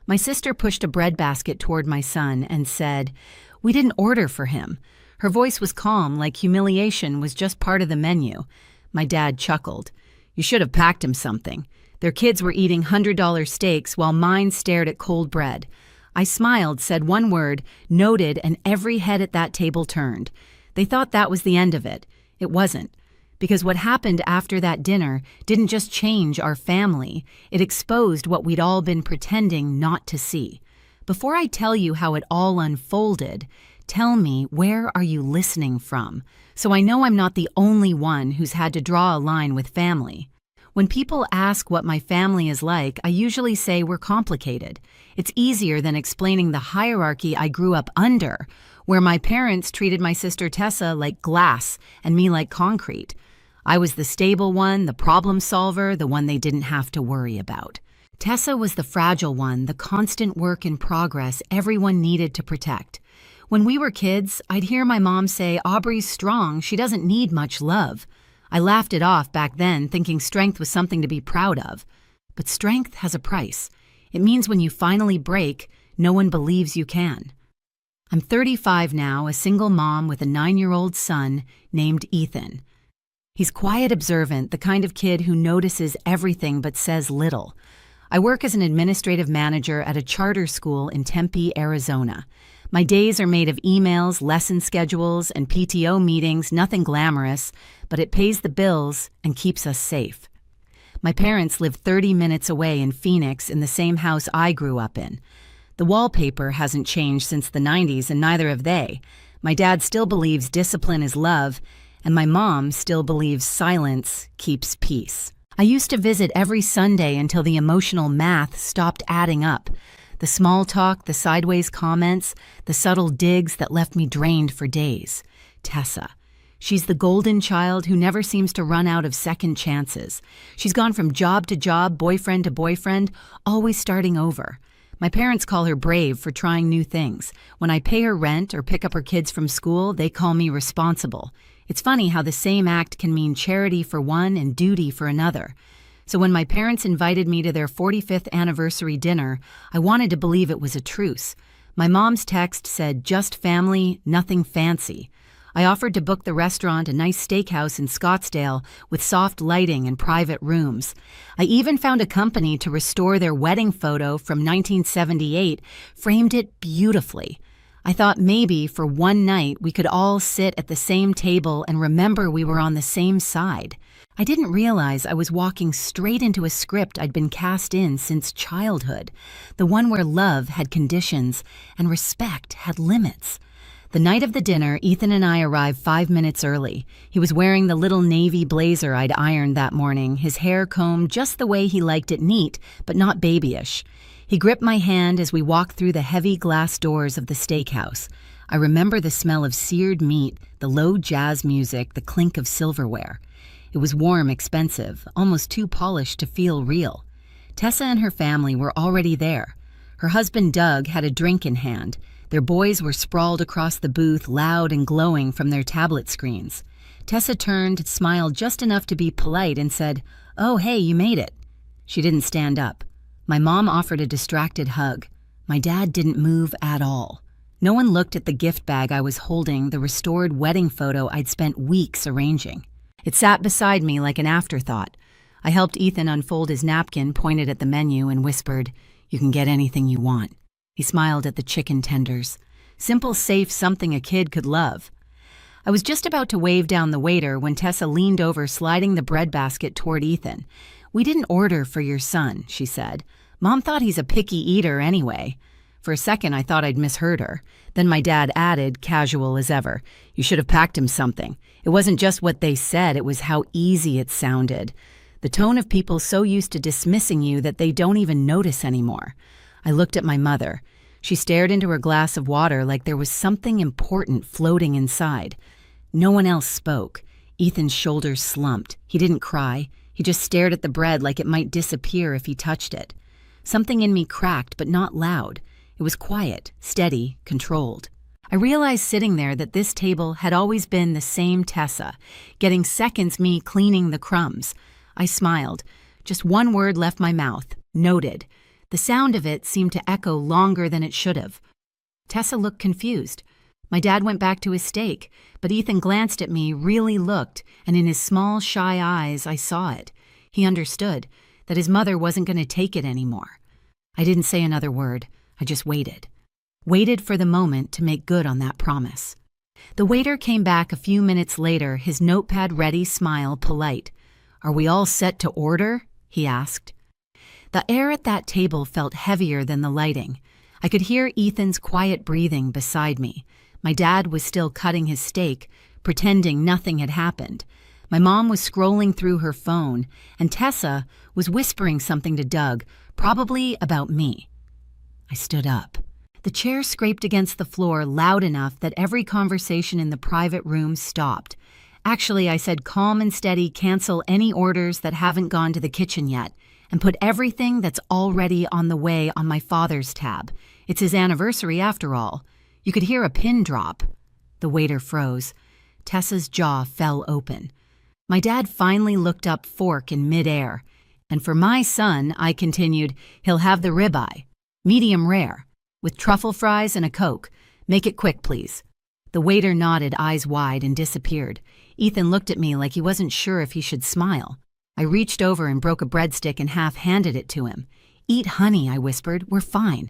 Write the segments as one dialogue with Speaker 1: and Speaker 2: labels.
Speaker 1: My sister pushed a breadbasket toward my son and said, "We didn't order for him." Her voice was calm, like humiliation was just part of the menu. My dad chuckled. "You should have packed him something." Their kids were eating $100 steaks while mine stared at cold bread. I smiled, said one word, noted, and every head at that table turned. They thought that was the end of it. It wasn't. Because what happened after that dinner didn't just change our family, it exposed what we'd all been pretending not to see. Before I tell you how it all unfolded, tell me, where are you listening from? So I know I'm not the only one who's had to draw a line with family. When people ask what my family is like, I usually say we're complicated. It's easier than explaining the hierarchy I grew up under, where my parents treated my sister Tessa like glass and me like concrete. I was the stable one, the problem solver, the one they didn't have to worry about. Tessa was the fragile one, the constant work in progress everyone needed to protect. When we were kids, I'd hear my mom say, "Aubrey's strong, she doesn't need much love." I laughed it off back then, thinking strength was something to be proud of. But strength has a price. It means when you finally break, no one believes you can. I'm 35 now, a single mom with a 9-year-old son named Ethan. He's quiet, observant, the kind of kid who notices everything but says little. I work as an administrative manager at a charter school in Tempe, Arizona. My days are made of emails, lesson schedules, and PTO meetings, nothing glamorous, but it pays the bills and keeps us safe. My parents live 30 minutes away in Phoenix in the same house I grew up in. The wallpaper hasn't changed since the 90s, and neither have they. My dad still believes discipline is love, and my mom still believes silence keeps peace. I used to visit every Sunday until the emotional math stopped adding up. The small talk, the sideways comments, the subtle digs that left me drained for days. Tessa. She's the golden child who never seems to run out of second chances. She's gone from job to job, boyfriend to boyfriend, always starting over. My parents call her brave for trying new things. When I pay her rent or pick up her kids from school, they call me responsible. It's funny how the same act can mean charity for one and duty for another. So when my parents invited me to their 45th anniversary dinner, I wanted to believe it was a truce. My mom's text said, "Just family, nothing fancy." I offered to book the restaurant, a nice steakhouse in Scottsdale with soft lighting and private rooms. I even found a company to restore their wedding photo from 1978, framed it beautifully. I thought maybe for one night we could all sit at the same table and remember we were on the same side. I didn't realize I was walking straight into a script I'd been cast in since childhood, the one where love had conditions and respect had limits. The night of the dinner, Ethan and I arrived 5 minutes early. He was wearing the little navy blazer I'd ironed that morning, his hair combed just the way he liked it, neat, but not babyish. He gripped my hand as we walked through the heavy glass doors of the steakhouse. I remember the smell of seared meat, the low jazz music, the clink of silverware. It was warm, expensive, almost too polished to feel real. Tessa and her family were already there. Her husband, Doug, had a drink in hand. Their boys were sprawled across the booth, loud and glowing from their tablet screens. Tessa turned, smiled just enough to be polite, and said, "Oh, hey, you made it." She didn't stand up. My mom offered a distracted hug. My dad didn't move at all. No one looked at the gift bag I was holding, the restored wedding photo I'd spent weeks arranging. It sat beside me like an afterthought. I helped Ethan unfold his napkin, pointed at the menu, and whispered, "You can get anything you want." He smiled at the chicken tenders. Simple, safe, something a kid could love. I was just about to wave down the waiter when Tessa leaned over, sliding the breadbasket toward Ethan. "We didn't order for your son," she said. "Mom thought he's a picky eater anyway." For a second, I thought I'd misheard her. Then my dad added, casual as ever, "You should have packed him something." It wasn't just what they said, it was how easy it sounded. The tone of people so used to dismissing you that they don't even notice anymore. I looked at my mother. She stared into her glass of water like there was something important floating inside. No one else spoke. Ethan's shoulders slumped. He didn't cry. He just stared at the bread like it might disappear if he touched it. Something in me cracked, but not loud. It was quiet, steady, controlled. I realized sitting there that this table had always been the same Tessa, getting seconds me cleaning the crumbs. I smiled. Just one word left my mouth. Noted. The The sound of it seemed to echo longer than it should have. Tessa looked confused. My dad went back to his steak, but Ethan glanced at me, really looked, and in his small, shy eyes, I saw it. He understood that his mother wasn't going to take it anymore. I didn't say another word. I just waited. Waited for the moment to make good on that promise. The waiter came back a few minutes later, his notepad ready, smile polite. "Are we all set to order?" he asked. The air at that table felt heavier than the lighting. I could hear Ethan's quiet breathing beside me. My dad was still cutting his steak, pretending nothing had happened. My mom was scrolling through her phone, and Tessa was whispering something to Doug, probably about me. I stood up. The chair scraped against the floor loud enough that every conversation in the private room stopped. Actually, I said calm and steady, cancel any orders that haven't gone to the kitchen yet, and put everything that's already on the way on my father's tab. It's his anniversary after all. You could hear a pin drop. The waiter froze. Tessa's jaw fell open. My dad finally looked up, fork in midair. "And for my son," I continued, "he'll have the ribeye. Medium rare. With truffle fries and a Coke. Make it quick, please." The waiter nodded, eyes wide, and disappeared. Ethan looked at me like he wasn't sure if he should smile. I reached over and broke a breadstick in half, handed it to him. "Eat, honey," I whispered. "We're fine."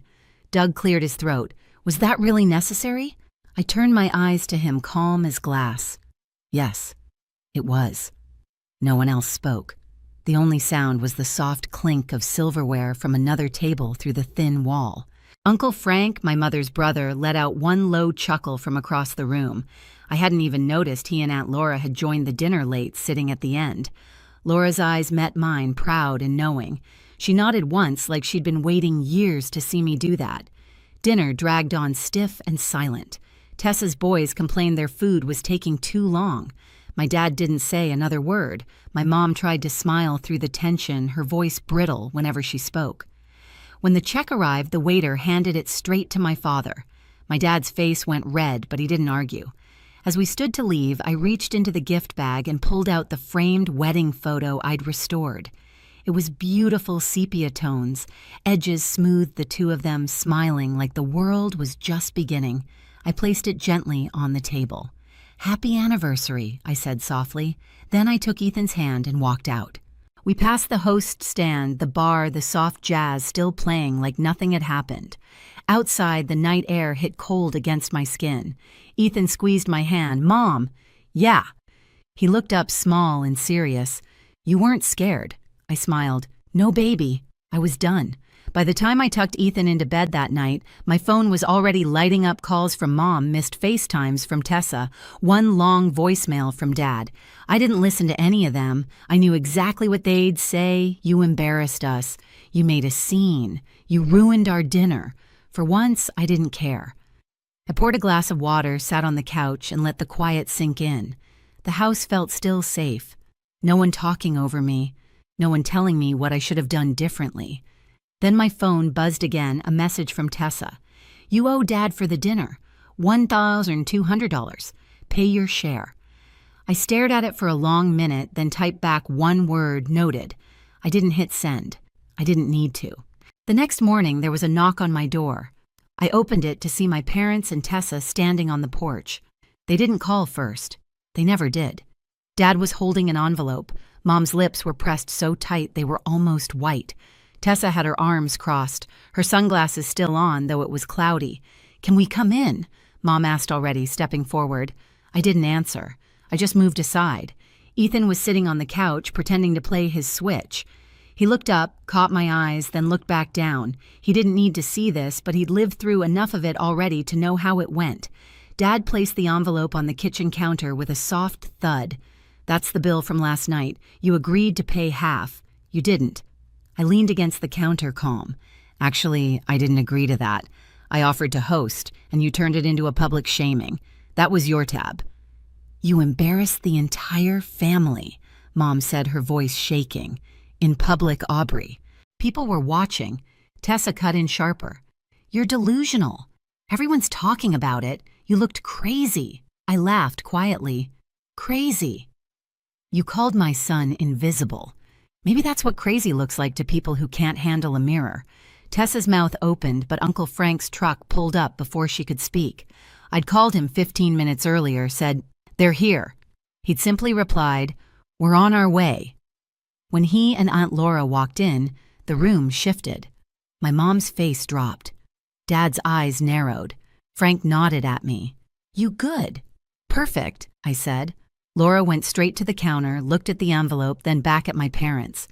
Speaker 1: Doug cleared his throat. "Was that really necessary?" I turned my eyes to him, calm as glass. Yes, it was. No one else spoke. The only sound was the soft clink of silverware from another table through the thin wall. Uncle Frank, my mother's brother, let out one low chuckle from across the room. I hadn't even noticed he and Aunt Laura had joined the dinner late, sitting at the end. Laura's eyes met mine, proud and knowing. She nodded once, like she'd been waiting years to see me do that. Dinner dragged on stiff and silent. Tessa's boys complained their food was taking too long. My dad didn't say another word. My mom tried to smile through the tension, her voice brittle whenever she spoke. When the check arrived, the waiter handed it straight to my father. My dad's face went red, but he didn't argue. As we stood to leave, I reached into the gift bag and pulled out the framed wedding photo I'd restored. It was beautiful sepia tones. Edges smoothed the two of them, smiling like the world was just beginning. I placed it gently on the table. "Happy anniversary," I said softly. Then I took Ethan's hand and walked out. We passed the host stand, the bar, the soft jazz still playing like nothing had happened. Outside, the night air hit cold against my skin. Ethan squeezed my hand. "Mom!" "Yeah." He looked up, small and serious. "You weren't scared." I smiled. "No, baby." I was done. By the time I tucked Ethan into bed that night, my phone was already lighting up calls from Mom, missed FaceTimes from Tessa, one long voicemail from Dad. I didn't listen to any of them. I knew exactly what they'd say. "You embarrassed us. You made a scene. You ruined our dinner." For once, I didn't care. I poured a glass of water, sat on the couch, and let the quiet sink in. The house felt still safe. No one talking over me. No one telling me what I should have done differently. Then my phone buzzed again, a message from Tessa. "You owe Dad for the dinner. $1,200. Pay your share." I stared at it for a long minute, then typed back one word, noted. I didn't hit send. I didn't need to. The next morning, there was a knock on my door. I opened it to see my parents and Tessa standing on the porch. They didn't call first. They never did. Dad was holding an envelope. Mom's lips were pressed so tight they were almost white. Tessa had her arms crossed, her sunglasses still on, though it was cloudy. "Can we come in?" Mom asked already, stepping forward. I didn't answer. I just moved aside. Ethan was sitting on the couch, pretending to play his Switch. He looked up, caught my eyes, then looked back down. He didn't need to see this, but he'd lived through enough of it already to know how it went. Dad placed the envelope on the kitchen counter with a soft thud. "That's the bill from last night. You agreed to pay half. You didn't." I leaned against the counter, calm. "Actually, I didn't agree to that. I offered to host, and you turned it into a public shaming. That was your tab." "You embarrassed the entire family," Mom said, her voice shaking. "In public, Aubrey. People were watching." Tessa cut in sharper. "You're delusional. Everyone's talking about it. You looked crazy." I laughed quietly. "Crazy." "You called my son invisible. Maybe that's what crazy looks like to people who can't handle a mirror." Tessa's mouth opened, but Uncle Frank's truck pulled up before she could speak. I'd called him 15 minutes earlier, said, "They're here." He'd simply replied, "We're on our way." When he and Aunt Laura walked in, the room shifted. My mom's face dropped. Dad's eyes narrowed. Frank nodded at me. "You good?" "Perfect," I said. Laura went straight to the counter, looked at the envelope, then back at my parents.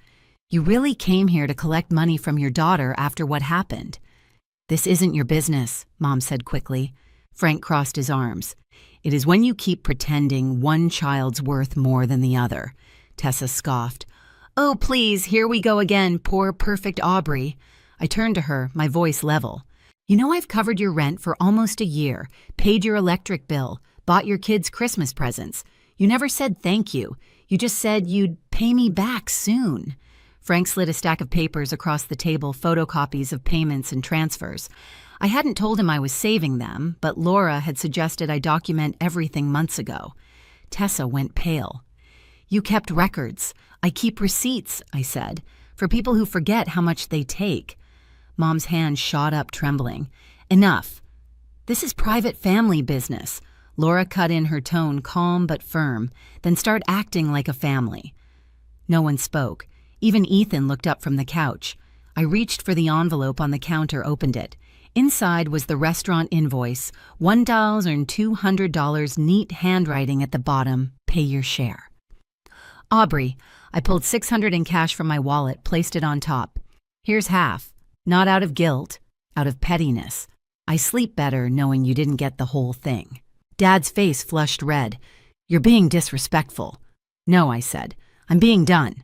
Speaker 1: "You really came here to collect money from your daughter after what happened?" "This isn't your business," Mom said quickly. Frank crossed his arms. "It is when you keep pretending one child's worth more than the other." Tessa scoffed. "Oh, please, here we go again, poor perfect Aubrey." I turned to her, my voice level. "You know I've covered your rent for almost a year, paid your electric bill, bought your kids Christmas presents. You never said thank you. You just said you'd pay me back soon." Frank slid a stack of papers across the table, photocopies of payments and transfers. I hadn't told him I was saving them, but Laura had suggested I document everything months ago. Tessa went pale. "You kept records. I keep receipts," I said, "for people who forget how much they take." Mom's hand shot up, trembling. "Enough. This is private family business." Laura cut in, her tone calm but firm, "Then start acting like a family." No one spoke. Even Ethan looked up from the couch. I reached for the envelope on the counter, opened it. Inside was the restaurant invoice, $1,200, neat handwriting at the bottom, "Pay your share." "Aubrey," I pulled $600 in cash from my wallet, placed it on top. "Here's half. Not out of guilt, out of pettiness. I sleep better knowing you didn't get the whole thing." Dad's face flushed red. "You're being disrespectful." "No," I said. "I'm being done."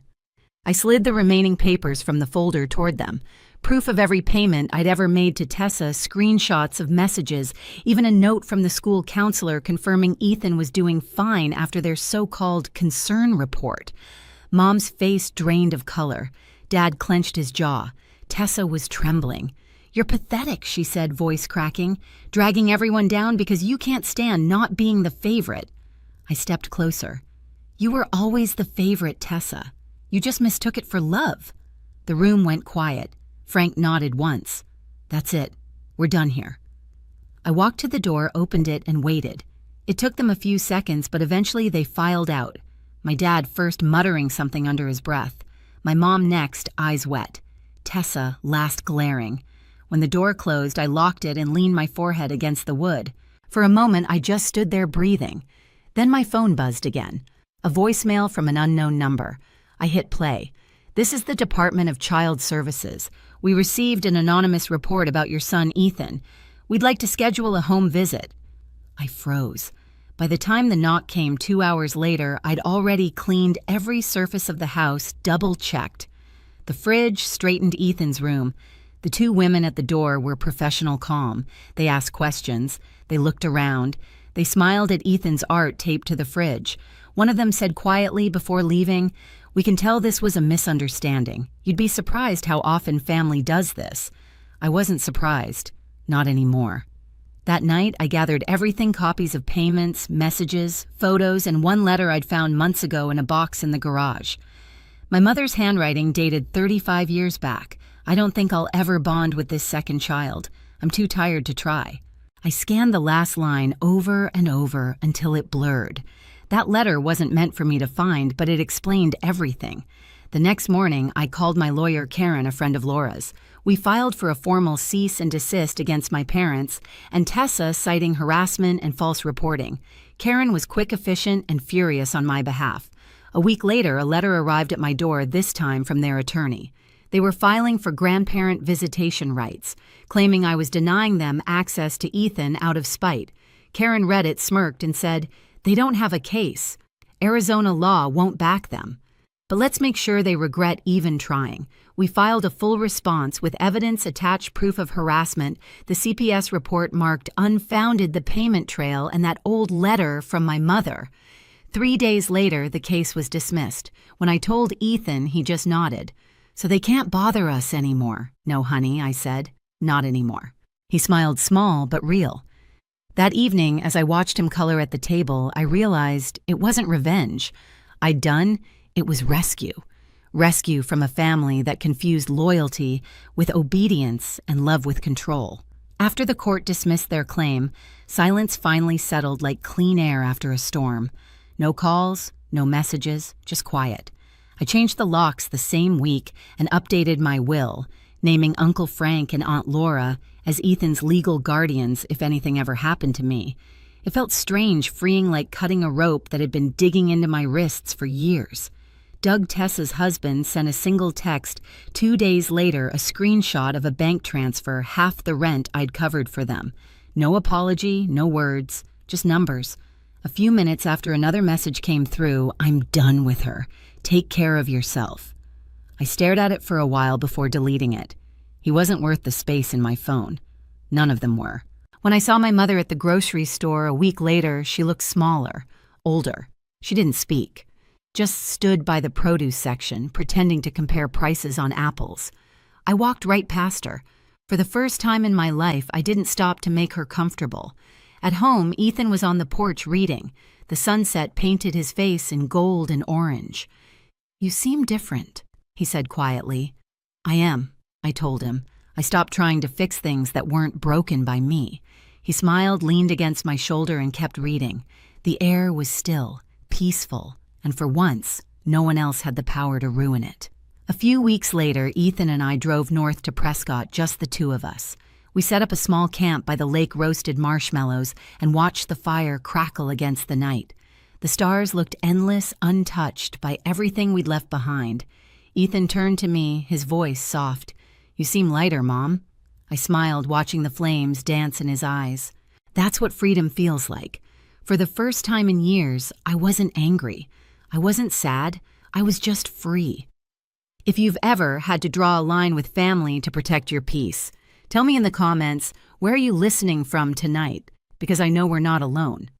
Speaker 1: I slid the remaining papers from the folder toward them. Proof of every payment I'd ever made to Tessa, screenshots of messages, even a note from the school counselor confirming Ethan was doing fine after their so-called concern report. Mom's face drained of color. Dad clenched his jaw. Tessa was trembling. "You're pathetic," she said, voice cracking, "dragging everyone down because you can't stand not being the favorite." I stepped closer. "You were always the favorite, Tessa. You just mistook it for love." The room went quiet. Frank nodded once. "That's it. We're done here." I walked to the door, opened it, and waited. It took them a few seconds, but eventually they filed out. My dad first muttering something under his breath. My mom next, eyes wet. Tessa last glaring. When the door closed, I locked it and leaned my forehead against the wood. For a moment, I just stood there breathing. Then my phone buzzed again. A voicemail from an unknown number. I hit play. "This is the Department of Child Services. We received an anonymous report about your son, Ethan. We'd like to schedule a home visit." I froze. By the time the knock came 2 hours later, I'd already cleaned every surface of the house, double-checked. The fridge straightened Ethan's room. The two women at the door were professional calm. They asked questions. They looked around. They smiled at Ethan's art taped to the fridge. One of them said quietly before leaving, "We can tell this was a misunderstanding. You'd be surprised how often family does this." I wasn't surprised. Not anymore. That night, I gathered everything, copies of payments, messages, photos, and one letter I'd found months ago in a box in the garage. My mother's handwriting dated 35 years back. I don't think I'll ever bond with this second child. I'm too tired to try. I scanned the last line over and over until it blurred. That letter wasn't meant for me to find, but it explained everything. The next morning, I called my lawyer, Karen, a friend of Laura's. We filed for a formal cease and desist against my parents, and Tessa citing harassment and false reporting. Karen was quick, efficient, and furious on my behalf. A week later, a letter arrived at my door, this time from their attorney. They were filing for grandparent visitation rights, claiming I was denying them access to Ethan out of spite. Karen read it, smirked, and said, "They don't have a case. Arizona law won't back them. But let's make sure they regret even trying." We filed a full response with evidence, attached proof of harassment. The CPS report marked unfounded the payment trail and that old letter from my mother. 3 days later, the case was dismissed. When I told Ethan, he just nodded. "So they can't bother us anymore." "No, honey," I said. "Not anymore." He smiled, small but real. That evening, as I watched him color at the table, I realized it wasn't revenge. It was rescue. rescue from a family that confused loyalty with obedience and love with control. After the court dismissed their claim, silence finally settled like clean air after a storm. No calls, no messages, just quiet. I changed the locks the same week and updated my will, naming Uncle Frank and Aunt Laura as Ethan's legal guardians if anything ever happened to me. It felt strange, freeing like cutting a rope that had been digging into my wrists for years. Doug Tessa's husband sent a single text 2 days later, a screenshot of a bank transfer, half the rent I'd covered for them. No apology, no words, just numbers. A few minutes after another message came through, "I'm done with her. Take care of yourself." I stared at it for a while before deleting it. He wasn't worth the space in my phone. None of them were. When I saw my mother at the grocery store a week later, she looked smaller, older. She didn't speak. Just stood by the produce section, pretending to compare prices on apples. I walked right past her. For the first time in my life, I didn't stop to make her comfortable. At home, Ethan was on the porch reading. The sunset painted his face in gold and orange. "You seem different," he said quietly. "I am," I told him. I stopped trying to fix things that weren't broken by me. He smiled, leaned against my shoulder, and kept reading. The air was still, peaceful, and for once, no one else had the power to ruin it. A few weeks later, Ethan and I drove north to Prescott, just the two of us. We set up a small camp by the lake-roasted marshmallows and watched the fire crackle against the night. The stars looked endless, untouched by everything we'd left behind. Ethan turned to me, his voice soft. "You seem lighter, Mom." I smiled, watching the flames dance in his eyes. That's what freedom feels like. For the first time in years, I wasn't angry. I wasn't sad. I was just free. If you've ever had to draw a line with family to protect your peace, tell me in the comments, where are you listening from tonight? Because I know we're not alone.